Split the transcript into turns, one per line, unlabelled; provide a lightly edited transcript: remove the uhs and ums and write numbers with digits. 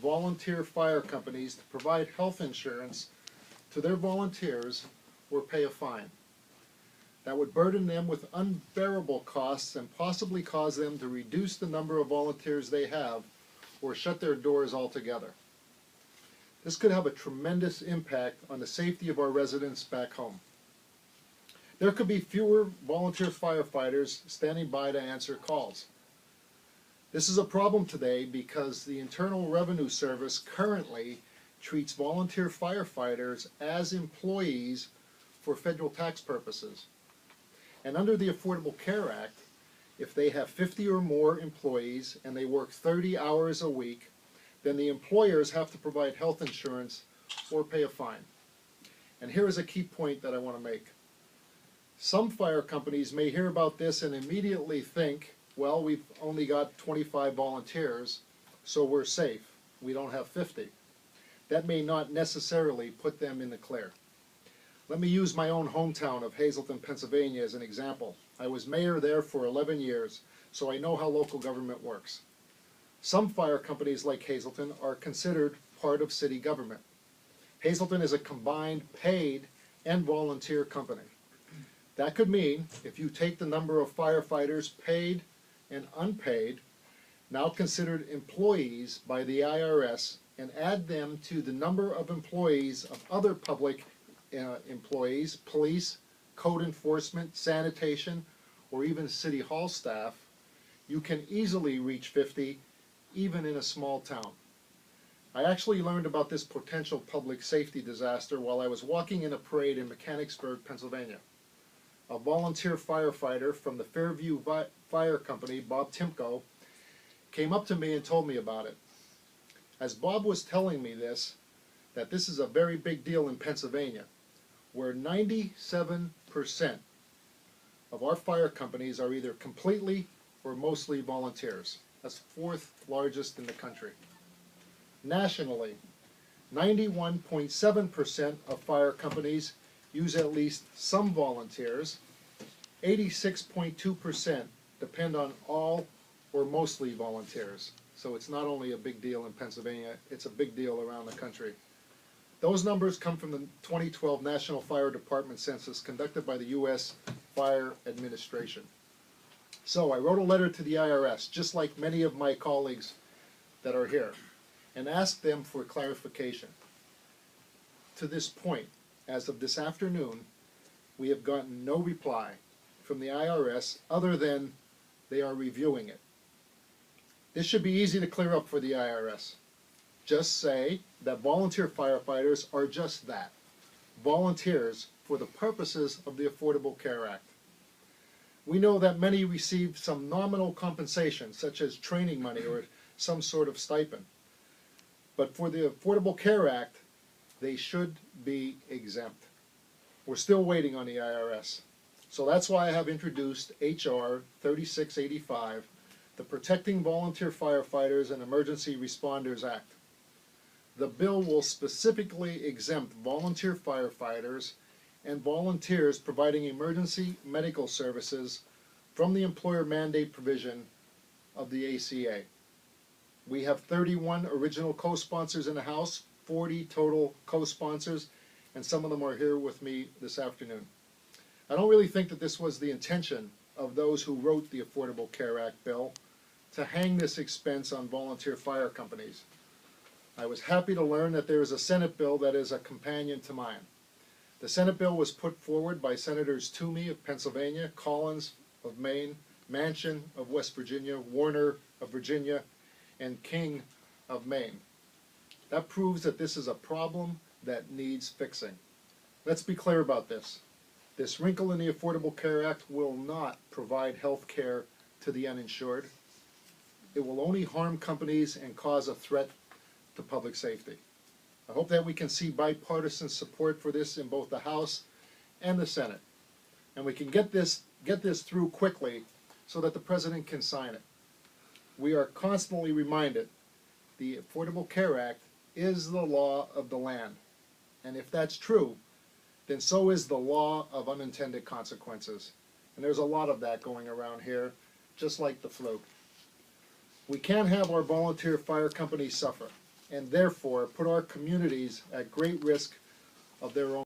volunteer fire companies to provide health insurance to their volunteers or pay a fine. That would burden them with unbearable costs and possibly cause them to reduce the number of volunteers they have or shut their doors altogether. This could have a tremendous impact on the safety of our residents back home. There could be fewer volunteer firefighters standing by to answer calls. This is a problem today because the Internal Revenue Service currently treats volunteer firefighters as employees for federal tax purposes. And under the Affordable Care Act, if they have 50 or more employees and they work 30 hours a week, then the employers have to provide health insurance or pay a fine. And here is a key point that I want to make. Some fire companies may hear about this and immediately think, well, we've only got 25 volunteers, so we're safe. We don't have 50. That may not necessarily put them in the clear. Let me use my own hometown of Hazleton, Pennsylvania as an example. I was mayor there for 11 years, so I know how local government works. Some fire companies like Hazleton are considered part of city government. Hazleton is a combined paid and volunteer company. That could mean if you take the number of firefighters paid and unpaid, now considered employees by the IRS, and add them to the number of employees of other public employees, police, code enforcement, sanitation, or even city hall staff, you can easily reach 50, even in a small town. I actually learned about this potential public safety disaster while I was walking in a parade in Mechanicsburg, Pennsylvania. A volunteer firefighter from the Fairview Fire Company, Bob Timko, came up to me and told me about it. As Bob was telling me this, that this is a very big deal in Pennsylvania, where 97% of our fire companies are either completely or mostly volunteers. That's fourth largest in the country. Nationally, 91.7% of fire companies use at least some volunteers. 86.2% depend on all or mostly volunteers. So it's not only a big deal in Pennsylvania, it's a big deal around the country. Those numbers come from the 2012 National Fire Department Census conducted by the U.S. Fire Administration. So I wrote a letter to the IRS, just like many of my colleagues that are here, and asked them for clarification. To this point, as of this afternoon, we have gotten no reply from the IRS other than they are reviewing it. This should be easy to clear up for the IRS. Just say that volunteer firefighters are just that, volunteers for the purposes of the Affordable Care Act. We know that many receive some nominal compensation, such as training money or some sort of stipend. But for the Affordable Care Act, they should be exempt. We're still waiting on the IRS. So that's why I have introduced H.R. 3685, the Protecting Volunteer Firefighters and Emergency Responders Act. The bill will specifically exempt volunteer firefighters and volunteers providing emergency medical services from the employer mandate provision of the ACA. We have 31 original co-sponsors in the House, 40 total co-sponsors, and some of them are here with me this afternoon. I don't really think that this was the intention of those who wrote the Affordable Care Act bill to hang this expense on volunteer fire companies. I was happy to learn that there is a Senate bill that is a companion to mine. The Senate bill was put forward by Senators Toomey of Pennsylvania, Collins of Maine, Manchin of West Virginia, Warner of Virginia, and King of Maine. That proves that this is a problem that needs fixing. Let's be clear about this. This wrinkle in the Affordable Care Act will not provide health care to the uninsured. It will only harm companies and cause a threat to public safety. I hope that we can see bipartisan support for this in both the House and the Senate. And we can get this through quickly so that the President can sign it. We are constantly reminded the Affordable Care Act is the law of the land. And if that's true, then so is the law of unintended consequences. And there's a lot of that going around here, just like the flu. We can't have our volunteer fire companies suffer. and therefore put our communities at great risk of their own